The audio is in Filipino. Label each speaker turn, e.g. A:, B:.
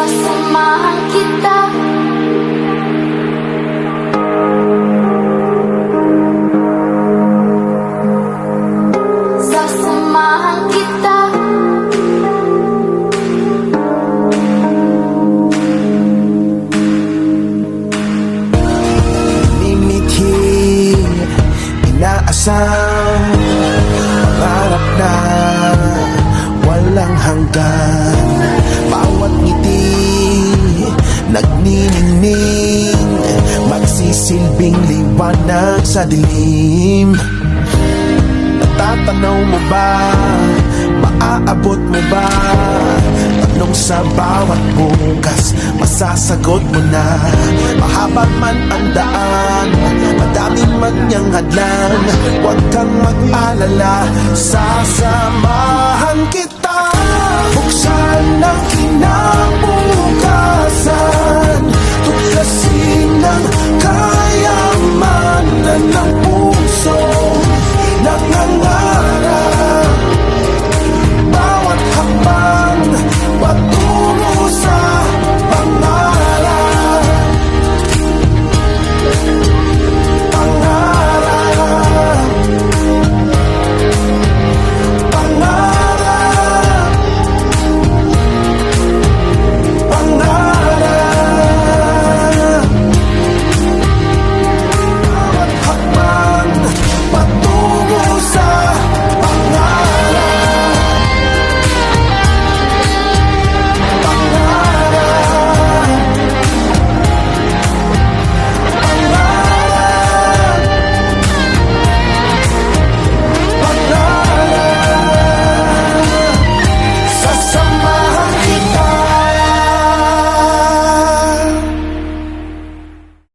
A: Sasamahan kita. Sasamahan kita.
B: Minimithi, inaasam, pangarap na walang hanggan. Bawat ngiti, nagniningning, magsisilbing liwanag sa dilim. Natatanaw mo ba? Maaabot mo ba? Tanong sa bawat bukas, masasagot mo na. Mahaba man ang daan, madami man niyang hadlang, huwag kang mag-alala, sasamahan kita.